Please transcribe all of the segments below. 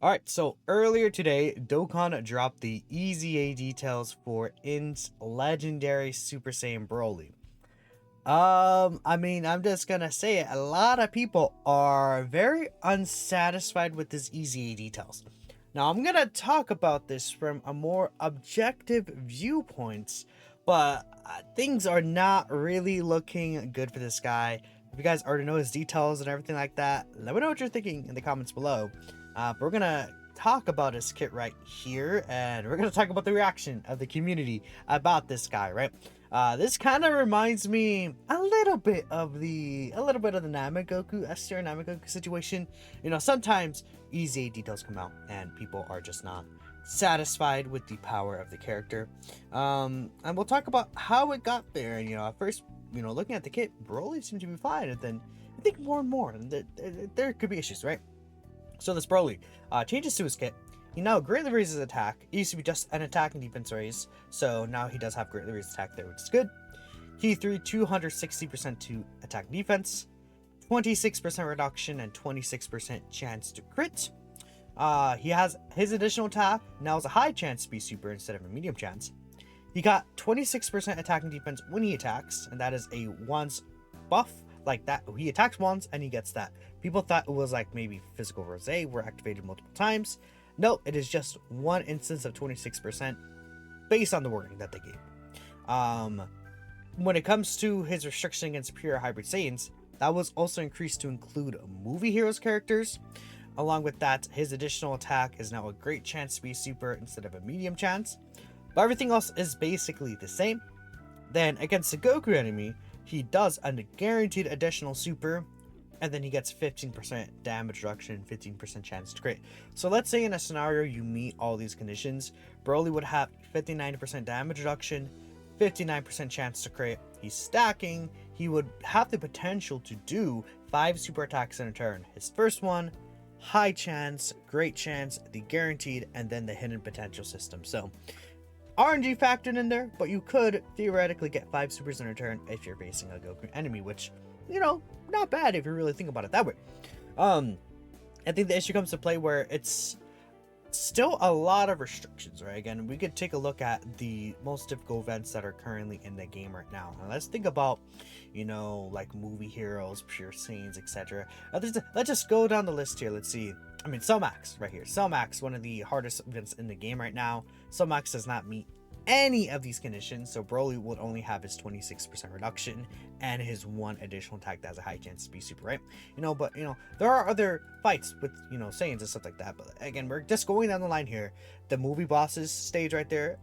Alright, so earlier today, Dokkan dropped the EZA details for INT's legendary Super Saiyan Broly. I'm just gonna say it, a lot of people are very unsatisfied with this EZA details. Now, I'm gonna talk about this from a more objective viewpoint, but things are not really looking good for this guy. If you guys already know his details and everything like that, let me know what you're thinking in the comments below. But we're gonna talk about his kit right here, and we're gonna talk about the reaction of the community about this guy, right? This kind of reminds me a little bit of the Namagoku, S tier Namagoku situation. You know, sometimes EZA details come out and people are just not satisfied with the power of the character. And we'll talk about how it got there. And at first, looking at the kit, Broly seemed to be fine, and then I think more and more, and there could be issues, right? So this Broly changes to his kit. He now greatly raises his attack. It used to be just an attack and defense raise, so now he does have greatly raised attack there, which is good. Key 3, 260% to attack and defense, 26% reduction, and 26% chance to crit. He has his additional attack now is a high chance to be super instead of a medium chance. He got 26% attack and defense when he attacks, and that is a once buff. Like that, he attacks once and he gets that. People thought it was like maybe physical rose were activated multiple times. No, it is just one instance of 26% based on the wording that they gave. When it comes to his restriction against superior hybrid Saiyans, that was also increased to include movie heroes characters. Along with that, his additional attack is now a great chance to be super instead of a medium chance. But everything else is basically the same. Then against the Goku enemy, he does a guaranteed additional super, and then he gets 15% damage reduction, 15% chance to crit. So let's say in a scenario you meet all these conditions, Broly would have 59% damage reduction, 59% chance to crit. He's stacking. He would have the potential to do 5 super attacks in a turn. His first one, high chance, great chance, the guaranteed, and then the hidden potential system. So RNG factored in there, but you could theoretically get 5 supers in return if you're facing a Goku enemy, which, not bad if you really think about it that way. I think the issue comes to play where it's still a lot of restrictions, right? Again, we could take a look at the most difficult events that are currently in the game right now. And let's think about, like movie heroes, pure Saiyans, etc. Let's just go down the list here. Let's see. Cell Max right here. Cell Max, one of the hardest events in the game right now. Cell Max does not meet any of these conditions, so Broly would only have his 26% reduction and his one additional attack that has a high chance to be super, right? But there are other fights with Saiyans and stuff like that. But again, we're just going down the line here. The movie bosses stage right there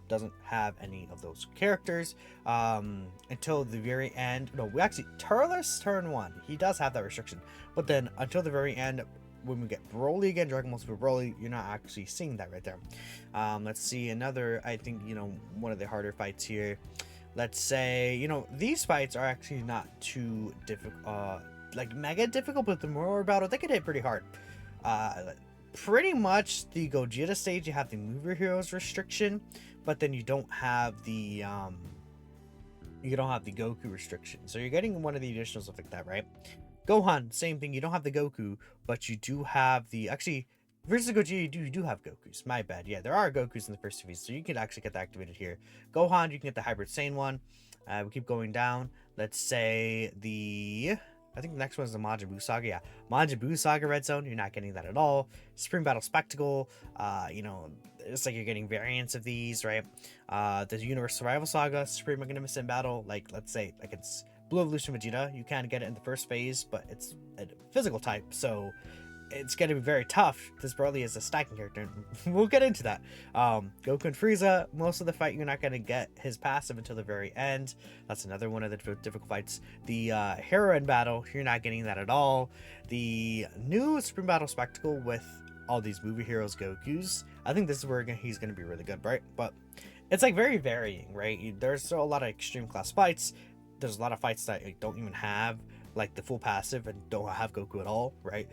doesn't have any of those characters until the very end. No, we actually Turles turn 1, he does have that restriction, but then until the very end, when we get Broly again, Dragon Ball Super Broly, you're not actually seeing that right there. Let's see another, I think, one of the harder fights here. Let's say, these fights are actually not too difficult, like mega difficult, but the more battle, they can hit pretty hard. Pretty much the Gogeta stage, you have the movie heroes restriction, but then you don't have the Goku restriction. So you're getting one of the additional stuff like that, right? Gohan, same thing. You don't have the Goku, but you do have the... Actually, versus Gogeta, you do have Gokus. My bad. Yeah, there are Gokus in the first series, so you can actually get that activated here. Gohan, you can get the Hybrid Saiyan one. We keep going down. Let's say the... I think the next one is the Majin Buu Saga. Yeah, Majin Buu Saga Red Zone. You're not getting that at all. Supreme Battle Spectacle. It's like you're getting variants of these, right? The Universe Survival Saga, Supreme Magnificent Battle. Like, let's say, like it's Blue Evolution Vegeta. You can get it in the first phase, but it's a physical type, so it's going to be very tough. This Broly is a stacking character. We'll get into that. Goku and Frieza, most of the fight, you're not going to get his passive until the very end. That's another one of the difficult fights. The Heroine Battle, you're not getting that at all. The new Supreme Battle Spectacle with all these movie heroes Gokus, I think this is where he's going to be really good, right? But it's like very varying, right? There's still a lot of extreme class fights. There's a lot of fights that don't even have like the full passive and don't have Goku at all, right?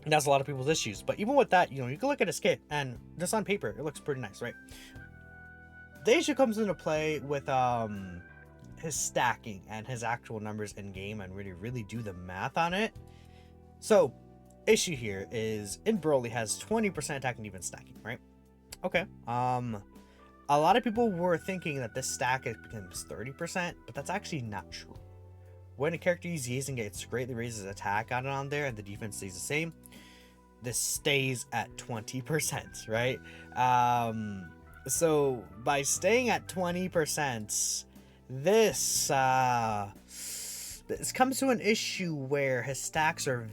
That's a lot of people's issues. But even with that, you can look at his kit and just on paper, it looks pretty nice, right? The issue comes into play with his stacking and his actual numbers in game, and really do the math on it. So issue here is in Broly has 20% attack and defense stacking, right? Okay. A lot of people were thinking that this stack becomes 30%, but that's actually not true. When a character uses EZA and gets greatly raises attack on there and the defense stays the same, this stays at 20%, right? So by staying at 20%, this comes to an issue where his stacks are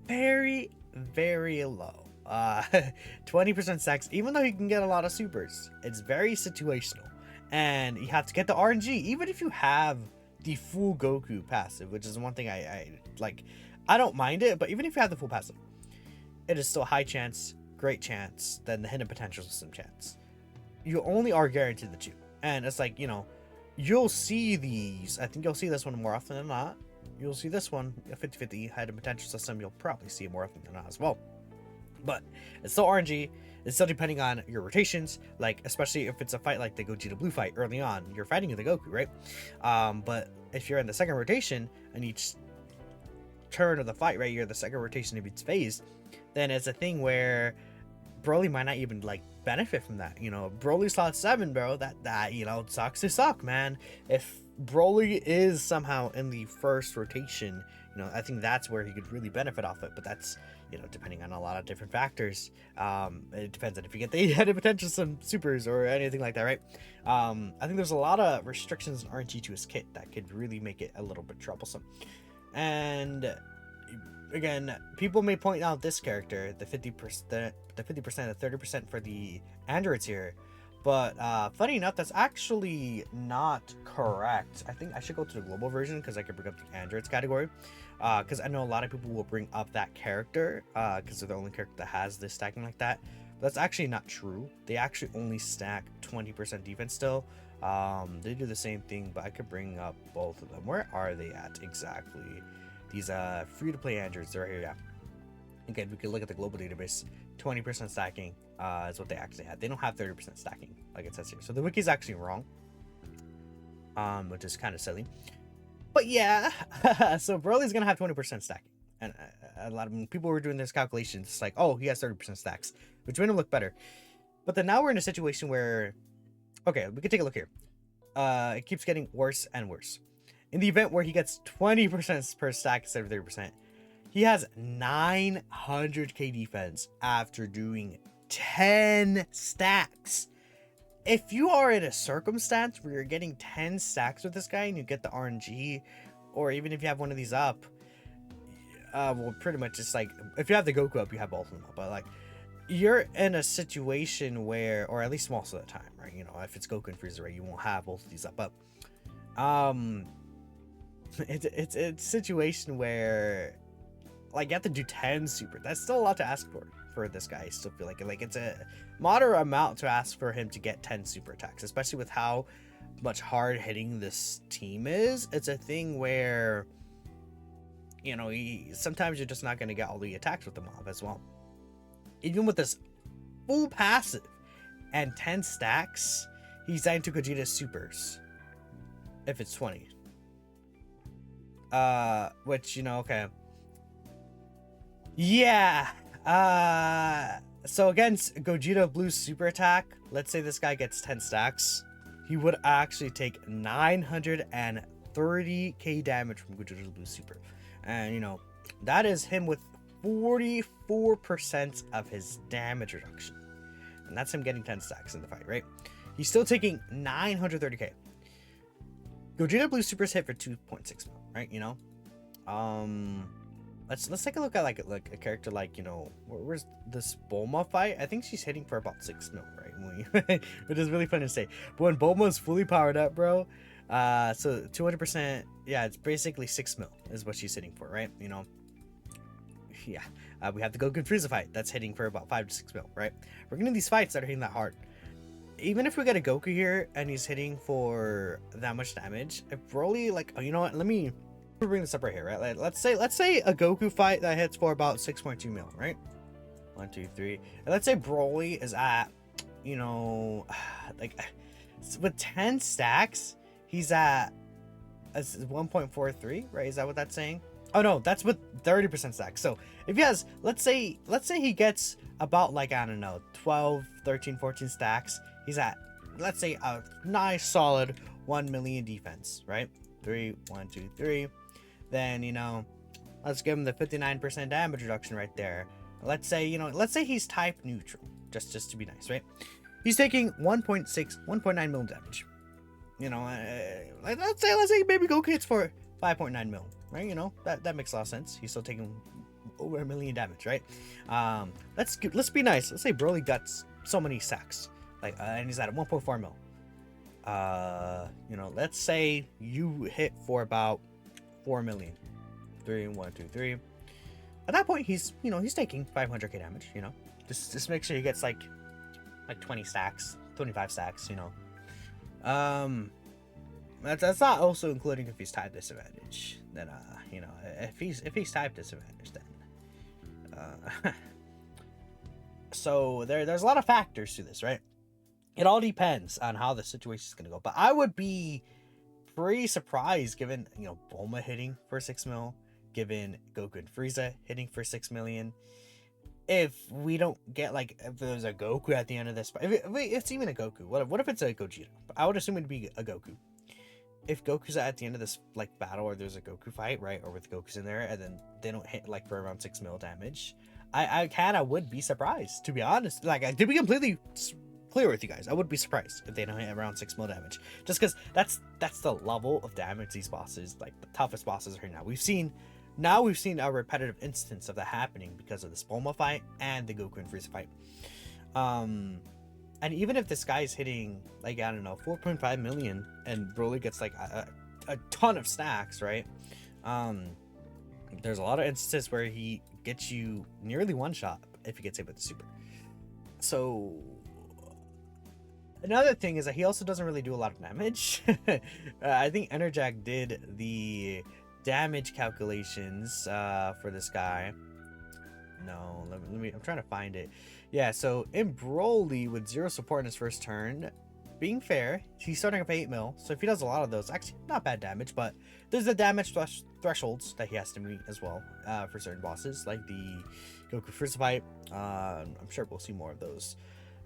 very, very low. 20% stacks, even though you can get a lot of supers, it's very situational, and you have to get the RNG. Even if you have the full Goku passive, which is one thing I like, I don't mind it, but even if you have the full passive, it is still high chance, great chance, then the hidden potential system chance. You only are guaranteed the 2, and it's like, you know, you'll see these. I think you'll see this one more often than not. You'll see this one, a 50-50 hidden potential system. You'll probably see it more often than not as well. But it's still RNG. It's still depending on your rotations, like especially if it's a fight like the Gogeta Blue fight early on, you're fighting the Goku, right? But if you're in the second rotation and each turn of the fight, right, you're the second rotation of each phase, then it's a thing where Broly might not even like benefit from that. You know, Broly slot 7, bro. That you know, sucks to suck, man. If Broly is somehow in the first rotation, you know, I think that's where he could really benefit off it. But that's, you know, depending on a lot of different factors. It depends on if you get the hidden potential some supers or anything like that, right? I think there's a lot of restrictions in RNG to his kit that could really make it a little bit troublesome. And again, people may point out this character, the 50%, the 30% for the androids here. But funny enough, that's actually not correct. I think I should go to the global version because I can bring up the androids category. Because I know a lot of people will bring up that character because they're the only character that has this stacking like that. But that's actually not true. They actually only stack 20% defense still. They do the same thing, but I could bring up both of them. Where are they at exactly? These free-to-play androids, they're right here. Yeah. Again, we could look at the global database. 20% stacking is what they actually had. They don't have 30% stacking, like it says here. So the wiki is actually wrong, which is kind of silly. But yeah, so Broly's gonna have 20% stacking, and a lot of people were doing this calculations. It's like, oh, he has 30% stacks, which made him look better. But then now we're in a situation where, okay, we can take a look here. It keeps getting worse and worse. In the event where he gets 20% per stack instead of 30%, he has 900k defense after doing 10 stacks. If you are in a circumstance where you're getting 10 stacks with this guy and you get the RNG, or even if you have one of these up, well, pretty much it's like, if you have the Goku up, you have both of them up, but like, you're in a situation where, or at least most of the time, right? You know, if it's Goku and Frieza, right, you won't have both of these up, but it's a situation where, like, you have to do 10 super. That's still a lot to ask for this guy. I still feel like it's a moderate amount to ask for him to get 10 super attacks, especially with how much hard hitting this team is. It's a thing where, you know, sometimes you're just not going to get all the attacks with the mob as well. Even with this full passive and 10 stacks, he's dying to Gogeta's supers if it's 20. Which, you know, okay. Yeah. So against Gogeta Blue's super attack, let's say this guy gets 10 stacks, he would actually take 930k damage from Gogeta Blue's super. And, you know, that is him with 44% of his damage reduction. And that's him getting 10 stacks in the fight, right? He's still taking 930k. Gogeta Blue Super's hit for 2.6 mil, right? You know? Let's take a look at like a character like, you know, where's this Bulma fight? I think she's hitting for about 6 mil, right? Which is really fun to say. But when Bulma's fully powered up, bro, so 200%, yeah, it's basically 6 mil is what she's hitting for, right? You know? Yeah. We have the Goku Frieza fight that's hitting for about 5 to 6 mil, right? We're getting these fights that are hitting that hard. Even if we get a Goku here and he's hitting for that much damage, if Broly, like, oh, you know what? Let me bring this up right here, right? Like, let's say a Goku fight that hits for about 6.2 mil, right? 1, 2, 3. And let's say Broly is at, you know, like with 10 stacks, he's at 1.43, right? Is that what that's saying? Oh no, that's with 30% stack. So if he has, let's say he gets about like, I don't know, 12, 13, 14 stacks. He's at, let's say, a nice solid 1 million defense, right? 3, 1, 2, 3. Then, you know, let's give him the 59% damage reduction right there. Let's say, you know, let's say he's type neutral, just to be nice, right? He's taking 1.9 million damage. You know, let's say maybe Goku hits for 5.9 mil, right? You know, that makes a lot of sense. He's still taking over 1 million damage, right? Let's be nice. Let's say Broly got so many stacks, like, and he's at 1.4 mil. You know, let's say you hit for about 4 million. 3, 1, 2, 3. At that point, he's, you know, he's taking 500k damage. You know, just make sure he gets like 20 stacks, 25 stacks. You know. That's not also including if he's type disadvantage. Then you know, if he's type disadvantage, then so there's a lot of factors to this, right? It all depends on how the situation is gonna go. But I would be pretty surprised given, you know, Bulma hitting for 6 mil, given Goku and Frieza hitting for 6 million. If we don't get, like, if there's a Goku at the end of this, if it's even a Goku, what if it's a Gogeta? I would assume it'd be a Goku. If Goku's at the end of this, like, battle, or there's a Goku fight, right, or with Goku's in there, and then they don't hit, like, for around 6 mil damage, I kind of would be surprised, to be honest. Like, to be completely clear with you guys, I would be surprised if they don't hit around 6 mil damage, just because that's the level of damage these bosses, like, the toughest bosses right now. We've seen a repetitive instance of that happening because of the Bulma fight and the Goku and Frieza fight. And even if this guy's hitting, like, I don't know, 4.5 million and Broly gets like a ton of stacks, right? There's a lot of instances where he gets you nearly one shot if he gets hit with the super. So another thing is that he also doesn't really do a lot of damage. I think Enerjack did the damage calculations for this guy. No, let me I'm trying to find it. Yeah, so in Broly, with 0 support in his first turn, being fair, he's starting up 8 mil, so if he does a lot of those, actually not bad damage, but there's the damage thresholds that he has to meet as well for certain bosses, like the Goku Frieza fight. I'm sure we'll see more of those.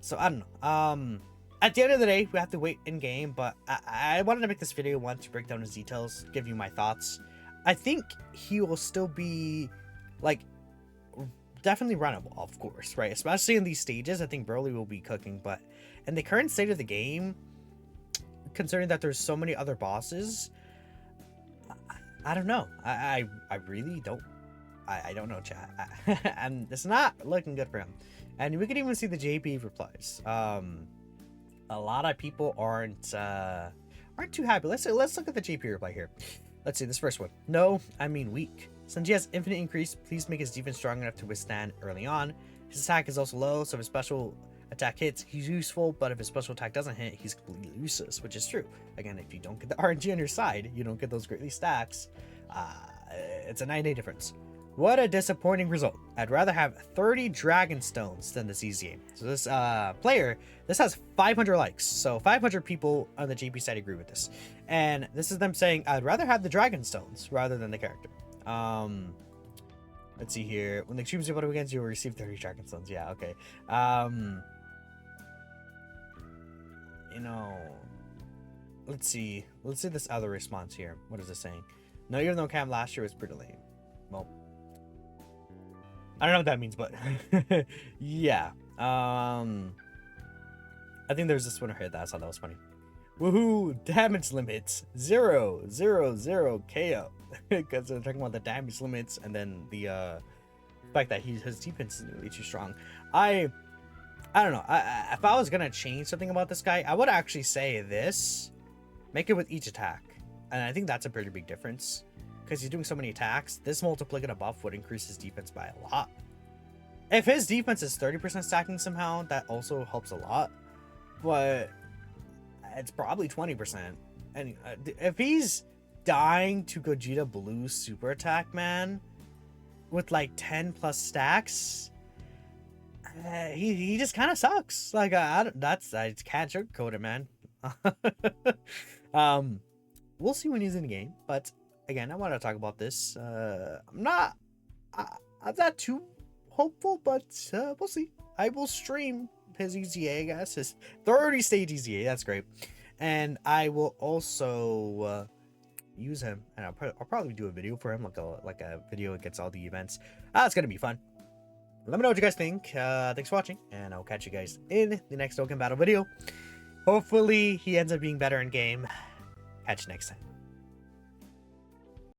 So I don't know. At the end of the day, we have to wait in game, but I wanted to make this video one to break down his details, give you my thoughts. I think he will still be, like, definitely runnable, of course, right? Especially in these stages, I think Broly will be cooking, but in the current state of the game, considering that there's so many other bosses, I don't know. I really don't. I don't know, chat. And it's not looking good for him. And we can even see the JP replies. A lot of people aren't too happy. Let's look at the JP reply here. Let's see this first one. No, I mean weak. Since he has infinite increase, please make his defense strong enough to withstand early on. His attack is also low, so if his special attack hits, he's useful, but if his special attack doesn't hit, he's completely useless, which is true. Again, if you don't get the RNG on your side, you don't get those greatly stacks. It's a 9-day difference. What a disappointing result. I'd rather have 30 Dragon Stones than this easy game. So this player, this has 500 likes. So 500 people on the JP side agree with this. And this is them saying, I'd rather have the Dragon Stones rather than the character. Let's see here. When the cubes are put up against you, will receive 30 Dragon Stones. Yeah, okay. You know, let's see this other response here. What is it saying? No, even though Cam last year was pretty lame. Well, I don't know what that means, but yeah. I think there's this one right here that I thought that was funny. Woohoo! Damage limits 0, 0, 0 KO. Because they're talking about the damage limits and then the fact that his defense is really too strong. I don't know. If I was gonna change something about this guy, I would actually say this: make it with each attack, and I think that's a pretty big difference. Because he's doing so many attacks, this multiplicative buff would increase his defense by a lot. If his defense is 30% stacking somehow, that also helps a lot. But it's probably 20%. And if he's dying to Gogeta Blue's super attack, man, with like 10 plus stacks, he just kind of sucks. Like, I can't sugarcoat it, man. We'll see when he's in the game, but again, I want to talk about this. I'm not too hopeful, but we'll see. I will stream his EZA, I guess. His 30 stage EZA. That's great. And I will also use him, and I'll probably do a video for him, like a video that gets all the events. It's gonna be fun. Let me know what you guys think. Thanks for watching, and I'll catch you guys in the next Dokkan battle video. Hopefully, he ends up being better in game. Catch you next time.